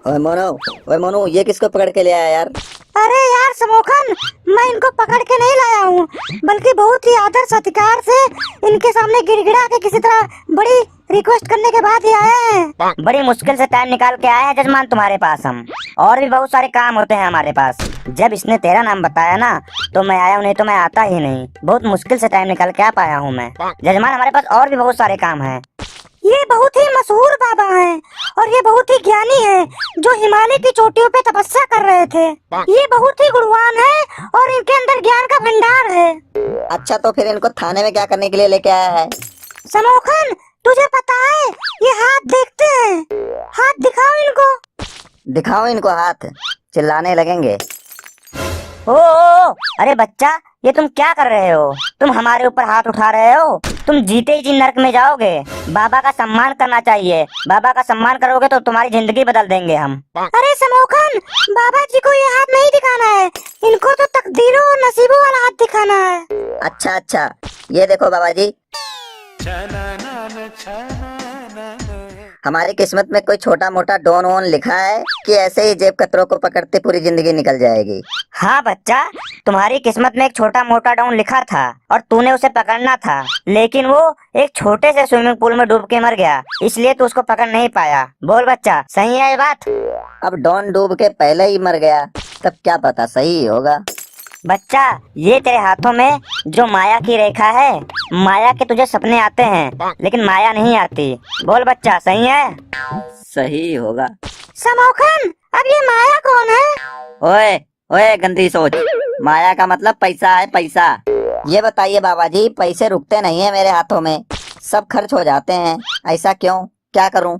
ओए मोनू ये किसको पकड़ के ले आया यार? अरे यार समोखन, मैं इनको पकड़ के नहीं लाया हूँ, बल्कि बहुत ही आदर सत्कार से इनके सामने गिड़गिड़ा के किसी तरह बड़ी रिक्वेस्ट करने के बाद ही आए हैं। बड़ी मुश्किल से टाइम निकाल के आए हैं जजमान तुम्हारे पास हम। और भी बहुत सारे काम होते हैं हमारे पास। जब इसने तेरा नाम बताया ना तो मैं आया हूँ, नहीं तो मैं आता ही नहीं। बहुत मुश्किल से टाइम निकाल के आ पाया हूँ मैं। जजमान हमारे पास और भी बहुत सारे काम हैं। ये बहुत ही मशहूर बाबा हैं और ये बहुत ही ज्ञानी हैं, जो हिमालय की चोटियों पे तपस्या कर रहे थे। ये बहुत ही गुणवान हैं और इनके अंदर ज्ञान का भंडार है। अच्छा तो फिर इनको थाने में क्या करने के लिए लेके आया है? समोखन, तुझे पता है ये हाथ देखते हैं? हाथ दिखाओ इनको। दिखाओ इनको हाथ, चिल्लाने लगेंगे। ओ, अरे बच्चा, ये तुम क्या कर रहे हो? तुम हमारे ऊपर हाथ उठा रहे हो। तुम जीते ही जी नरक में जाओगे। बाबा का सम्मान करना चाहिए। बाबा का सम्मान करोगे तो तुम्हारी जिंदगी बदल देंगे हम। अरे समोखन, बाबा जी को ये हाथ नहीं दिखाना है, इनको तो तकदीरों और नसीबों वाला हाथ दिखाना है। अच्छा, ये देखो बाबा जी, हमारी किस्मत में कोई छोटा मोटा डॉन वॉन लिखा है कि ऐसे ही जेब कतरों को पकड़ते पूरी जिंदगी निकल जाएगी? हाँ बच्चा, तुम्हारी किस्मत में एक छोटा मोटा डाउन लिखा था और तूने उसे पकड़ना था, लेकिन वो एक छोटे से स्विमिंग पूल में डूब के मर गया, इसलिए तू उसको पकड़ नहीं पाया। बोल बच्चा, सही है ये बात? अब डॉन डूब के पहले ही मर गया, तब क्या पता सही होगा। बच्चा, ये तेरे हाथों में जो माया की रेखा है, माया के तुझे सपने आते हैं लेकिन माया नहीं आती। बोल बच्चा, सही है? सही होगा। समोखन, अब ये माया कौन है? ओए ओए गंदी सोच, माया का मतलब पैसा है, पैसा। ये बताइए बाबा जी, पैसे रुकते नहीं है मेरे हाथों में, सब खर्च हो जाते हैं, ऐसा क्यों? क्या करूं?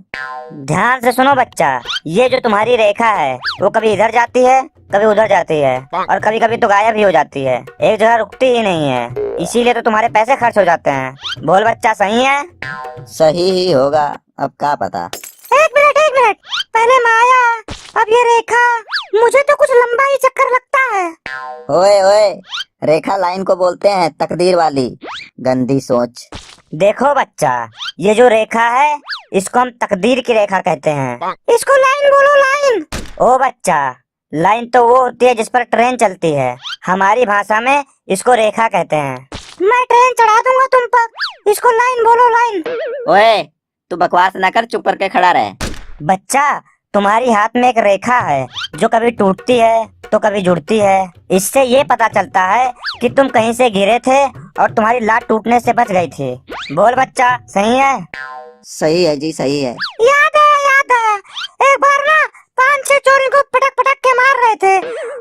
ध्यान से सुनो बच्चा, ये जो तुम्हारी रेखा है वो कभी इधर जाती है, कभी उधर जाती है और कभी कभी तो गायब भी हो जाती है। एक जगह रुकती ही नहीं है, इसीलिए तो तुम्हारे पैसे खर्च हो जाते हैं। बोल बच्चा, सही है? सही ही होगा, अब क्या पता। एक मिनट, पहले माया, अब ये रेखा। मुझे तो कुछ लंबा ही चक्कर लगता है। ओए रेखा लाइन को बोलते हैं तकदीर वाली, गंदी सोच। देखो बच्चा, ये जो रेखा है इसको हम तकदीर की रेखा कहते हैं। इसको लाइन बोलो, लाइन। ओ बच्चा, लाइन तो वो होती है जिस पर ट्रेन चलती है, हमारी भाषा में इसको रेखा कहते हैं। मैं ट्रेन चढ़ा दूंगा तुम पर, इसको लाइन बोलो, लाइन। ओए तू बकवास न कर, चुप करके खड़ा रहे। बच्चा, तुम्हारी हाथ में एक रेखा है जो कभी टूटती है तो कभी जुड़ती है। इससे ये पता चलता है कि तुम कहीं से गिरे थे और तुम्हारी लात टूटने से बच गई थी। बोल बच्चा, सही है? सही है जी, सही है। याद है, एक बार ना 5-6 चोर इनको पटक के मार रहे थे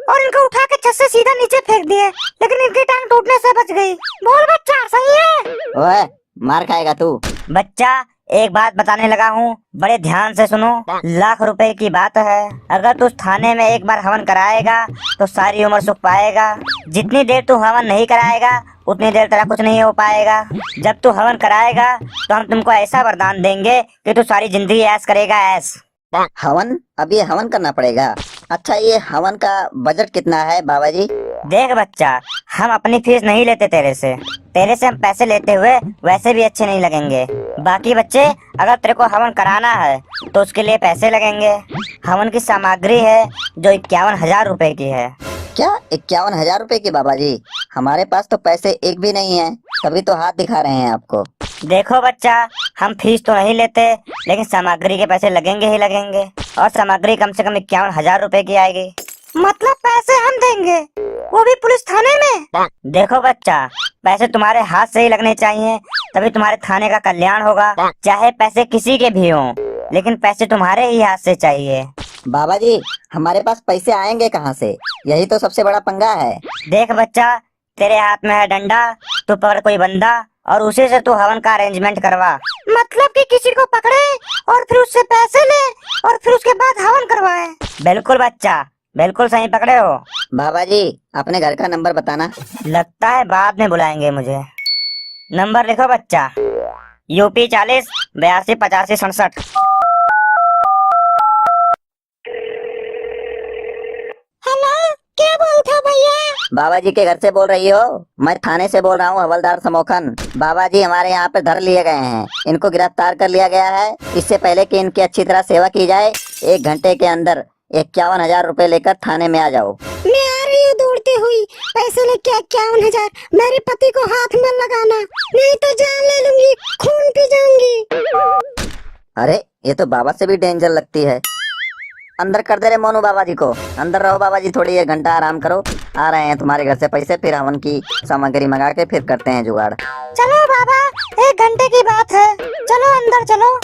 और इनको उठा के छत से सीधा नीचे फेंक दिए, लेकिन इनकी टांग टूटने से बच गई। बोल बच्चा, सही है? ओए मार खाएगा तू। बच्चा, एक बात बताने लगा हूँ, बड़े ध्यान से सुनो। लाख रुपए की बात है, अगर तू थाने में एक बार हवन कराएगा तो सारी उम्र सुख पाएगा। जितनी देर तू हवन नहीं कराएगा उतनी देर तेरा कुछ नहीं हो पाएगा। जब तू हवन कराएगा तो हम तुमको ऐसा वरदान देंगे कि तू सारी जिंदगी ऐश करेगा, ऐश। हवन? अब ये हवन करना पड़ेगा? अच्छा, ये हवन का बजट कितना है बाबा जी? देख बच्चा, हम अपनी फीस नहीं लेते तेरे से हम पैसे लेते हुए वैसे भी अच्छे नहीं लगेंगे। बाकी बच्चे, अगर तेरे को हवन कराना है तो उसके लिए पैसे लगेंगे। हवन की सामग्री है जो 51,000 रुपए की है। क्या 51,000 रुपए की बाबा जी? हमारे पास तो पैसे एक भी नहीं है, तभी तो हाथ दिखा रहे हैं आपको। देखो बच्चा, हम फीस तो नहीं लेते लेकिन सामग्री के पैसे लगेंगे ही लगेंगे, और सामग्री कम से कम 51,000 रुपए की आएगी। मतलब पैसे हम देंगे, वो भी पुलिस थाने में? देखो बच्चा, पैसे तुम्हारे हाथ से ही लगने चाहिए, तभी तुम्हारे थाने का कल्याण होगा। चाहे पैसे किसी के भी हों, लेकिन पैसे तुम्हारे ही हाथ से चाहिए। बाबा जी, हमारे पास पैसे आएंगे कहाँ से? यही तो सबसे बड़ा पंगा है। देख बच्चा, तेरे हाथ में है डंडा, तू पकड़ कोई बंदा और उसी से तू हवन का अरेंजमेंट करवा। मतलब कि किसी को पकड़े और फिर उससे पैसे ले और फिर उसके बाद हवन करवाए? बिल्कुल बच्चा, बिल्कुल सही पकड़े हो। बाबा जी, अपने घर का नंबर बताना। लगता है बाद में बुलाएंगे मुझे। नंबर लिखो बच्चा, UP 40 82 85 67। हेलो, क्या बोलता भैया? बाबा जी के घर से बोल रही हो? मैं थाने से बोल रहा हूँ, हवलदार समोखन। बाबा जी हमारे यहाँ पे धर लिए गए हैं, इनको गिरफ्तार कर लिया गया है। इससे पहले कि इनकी अच्छी तरह सेवा की जाए, 1 घंटे के अंदर 51,000 रुपए लेकर थाने में आ जाओ। मैं आ रही हूँ दौड़ती हुई, पैसे लेके 51,000। मेरे पति को हाथ में लगाना, नहीं तो जान ले लूंगी, खून पी जाऊंगी। अरे ये तो बाबा से भी डेंजर लगती है। अंदर कर दे रे मोनू बाबा जी को। अंदर रहो बाबा जी, थोड़ी 1 घंटा आराम करो। आ रहे हैं तुम्हारे घर से पैसे, फिर हवन की सामग्री मंगा के फिर करते हैं जुगाड़। चलो बाबा, 1 घंटे की बात है, चलो अंदर चलो।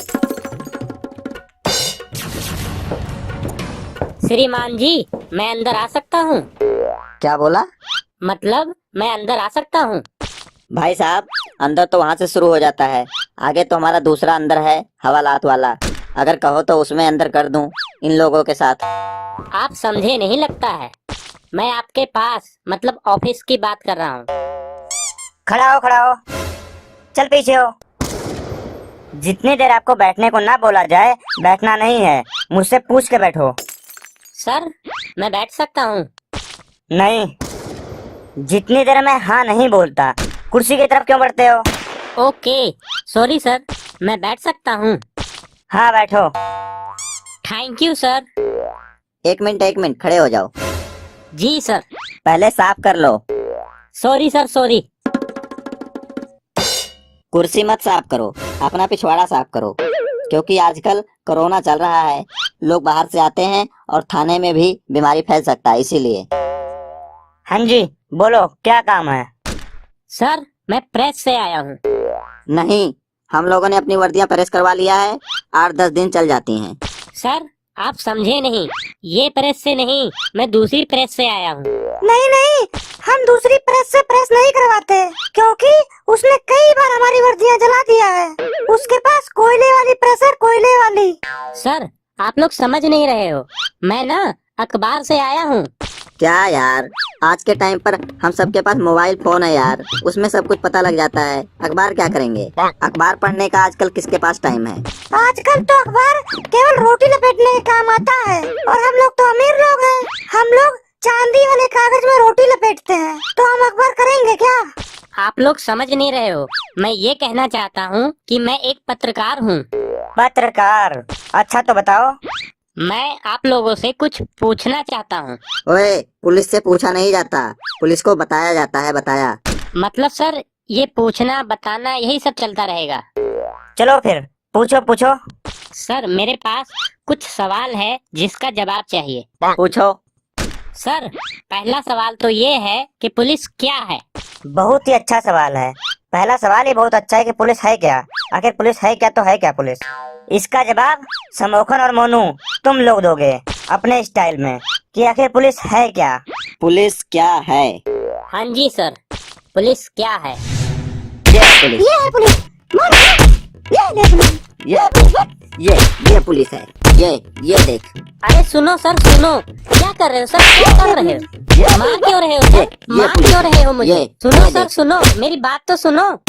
श्रीमान जी, मैं अंदर आ सकता हूँ? क्या बोला? मतलब मैं अंदर आ सकता हूँ? भाई साहब, अंदर तो वहाँ से शुरू हो जाता है, आगे तो हमारा दूसरा अंदर है, हवालात वाला। अगर कहो तो उसमें अंदर कर दूं इन लोगों के साथ। आप समझे नहीं लगता है। मैं आपके पास मतलब ऑफिस की बात कर रहा हूँ। खड़ा हो, चल पीछे हो। जितनी देर आपको बैठने को ना बोला जाए, बैठना नहीं है, मुझसे पूछ के बैठो। सर, मैं बैठ सकता हूँ? नहीं, जितनी देर मैं हाँ नहीं बोलता, कुर्सी की तरफ क्यों बढ़ते हो? ओके, सॉरी सर, मैं बैठ सकता हूँ? हाँ बैठो। Thank you sir. 1 मिनट, खड़े हो जाओ। जी सर। पहले साफ कर लो। Sorry sir, sorry. कुर्सी मत साफ करो, अपना पिछवाड़ा साफ करो, क्योंकि आजकल कोरोना चल रहा है। लोग बाहर से आते हैं और थाने में भी बीमारी फैल सकता है, इसीलिए। हाँ जी, बोलो क्या काम है? सर, मैं प्रेस से आया हूँ। नहीं, हम लोगों ने अपनी वर्दियां प्रेस करवा लिया है, 8-10 दिन चल जाती हैं। सर, आप समझे नहीं, ये प्रेस से नहीं, मैं दूसरी प्रेस से आया हूँ। नहीं, हम दूसरी प्रेस से प्रेस नहीं करवाते, क्योंकि उसने कई बार हमारी वर्दियां जला दिया है। उसके पास कोयले वाली प्रेस है, कोयले वाली। सर, आप लोग समझ नहीं रहे हो, मैं ना अखबार से आया हूँ। क्या यार, आज के टाइम पर हम सबके पास मोबाइल फोन है यार, उसमें सब कुछ पता लग जाता है। अखबार क्या करेंगे? अखबार पढ़ने का आजकल किसके पास टाइम है? आजकल तो अखबार केवल रोटी लपेटने के काम आता है, और हम लोग तो अमीर लोग हैं। हम लोग चांदी वाले कागज में रोटी लपेटते हैं, तो हम अखबार करेंगे क्या? आप लोग समझ नहीं रहे हो, मैं ये कहना चाहता हूँ कि मैं एक पत्रकार हूँ। पत्रकार? अच्छा तो बताओ। मैं आप लोगों से कुछ पूछना चाहता हूँ। ओए, पुलिस से पूछा नहीं जाता, पुलिस को बताया जाता है, बताया। मतलब सर, ये पूछना बताना यही सब चलता रहेगा। चलो फिर पूछो। सर, मेरे पास कुछ सवाल है जिसका जवाब चाहिए। पूछो। सर, पहला सवाल तो ये है कि पुलिस क्या है? बहुत ही अच्छा सवाल है। पहला सवाल ही बहुत अच्छा है कि पुलिस है क्या। आखिर पुलिस है क्या तो है क्या पुलिस? इसका जवाब समोखन और मोनू तुम लोग दोगे अपने स्टाइल में कि आखिर पुलिस है क्या। पुलिस क्या है? हाँ जी सर, पुलिस क्या है? ये है पुलिस। ये है पुलिस। ये ले पुलिस। ये पुलिस है। ये देख। अरे सुनो सर, सुनो, क्या कर रहे हो सर? क्या कर रहे हो? मार क्यों रहे हो सर? मार क्यों रहे हो मुझे? सुनो सर, सुनो, मेरी बात तो सुनो।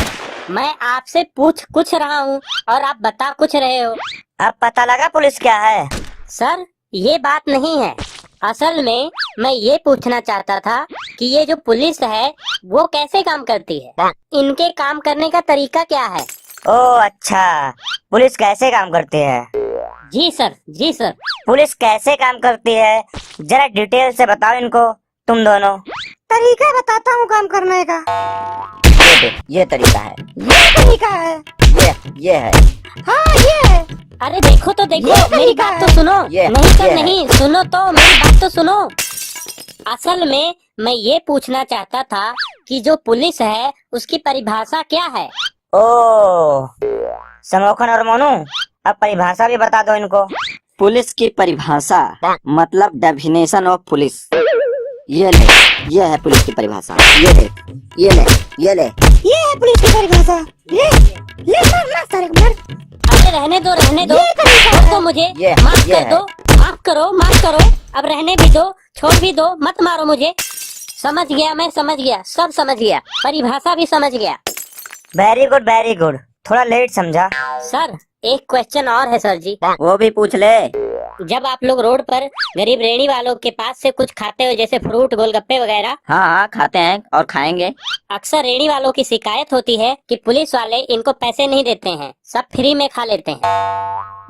मैं आपसे पूछ कुछ रहा हूँ और आप बता कुछ रहे हो। अब पता लगा पुलिस क्या है? सर, ये बात नहीं है। असल में मैं ये पूछना चाहता था कि ये जो पुलिस है वो कैसे काम करती है, इनके काम करने का तरीका क्या है? ओह अच्छा, पुलिस कैसे काम करती है? जी सर, जी सर। पुलिस कैसे काम करती है जरा डिटेल से बताओ इनको, तुम दोनों। तरीका बताता हूँ काम करने का। ये देख, ये तरीका है। ये तरीका है। ये है। हाँ ये है। अरे देखो तो देखो, ये मेरी तरीका बात है। तो सुनो। ये नहीं सर है। नहीं, सुनो तो, मेरी बात तो सुनो। असल में मैं ये पूछना चाहता था कि जो पुलिस है उसकी परिभाषा क्या है? ओह, समोखन और मोनू, अब परिभाषा भी बता दो इनको। पुलिस की परिभाषा मतलब डेफिनेशन ऑफ पुलिस। ये ले, ये है पुलिस की परिभाषा। ये देख, ये ले। ये है पुलिस की परिभाषा। ले मार सारे को मार। अरे रहने दो, रहने दो, ये तरीका छोड़ है। दो मुझे, ये माफ कर है। दो, माफ करो, माफ करो। अब रहने भी दो, छोड़ भी दो, मत मारो मुझे। समझ गया, मैं समझ गया, सब समझ गया, परिभाषा भी समझ गया। Very good, very good. थोड़ा लेट समझा। सर, एक क्वेश्चन और है सर जी। वो भी पूछ ले। जब आप लोग रोड पर गरीब रेहड़ी वालों के पास से कुछ खाते हो, जैसे फ्रूट, गोलगप्पे वगैरह, हाँ हाँ खाते हैं और खाएंगे। अक्सर रेहड़ी वालों की शिकायत होती है कि पुलिस वाले इनको पैसे नहीं देते हैं, सब फ्री में खा लेते हैं।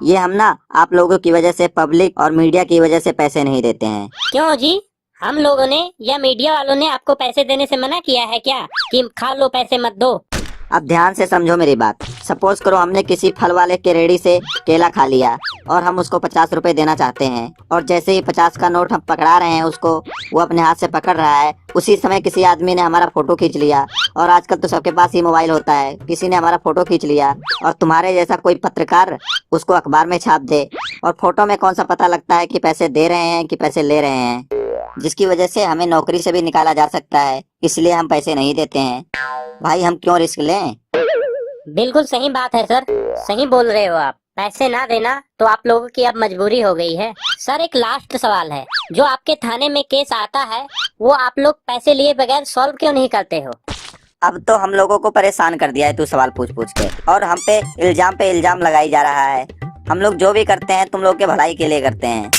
ये हम ना आप लोगों की वजह से, पब्लिक और मीडिया की वजह से पैसे नहीं देते हैं। क्यों जी? हम लोगों ने या मीडिया वालों ने आपको पैसे देने से मना किया है क्या कि खा लो पैसे मत दो? अब ध्यान से समझो मेरी बात। सपोज करो हमने किसी फल वाले के रेड़ी से केला खा लिया और हम उसको 50 रुपए देना चाहते हैं, और जैसे ही 50 का नोट हम पकड़ा रहे हैं उसको, वो अपने हाथ से पकड़ रहा है, उसी समय किसी आदमी ने हमारा फोटो खींच लिया। और आजकल तो सबके पास ही मोबाइल होता है, किसी ने हमारा फोटो खींच लिया और तुम्हारे जैसा कोई पत्रकार उसको अखबार में छाप दे, और फोटो में कौन सा पता लगता है कि पैसे दे रहे हैं कि पैसे ले रहे हैं, जिसकी वजह से हमें नौकरी से भी निकाला जा सकता है। इसलिए हम पैसे नहीं देते हैं। भाई हम क्यों रिस्क लें? बिल्कुल सही बात है सर, सही बोल रहे हो आप। पैसे ना देना तो आप लोगों की अब मजबूरी हो गई है। सर एक लास्ट सवाल है, जो आपके थाने में केस आता है वो आप लोग पैसे लिए बगैर सॉल्व क्यों नहीं करते हो? अब तो हम लोगों को परेशान कर दिया है तू सवाल पूछ पूछ के, और हम पे इल्जाम लगाई जा रहा है। हम लोग जो भी करते हैं तुम लोग के भलाई के लिए करते हैं।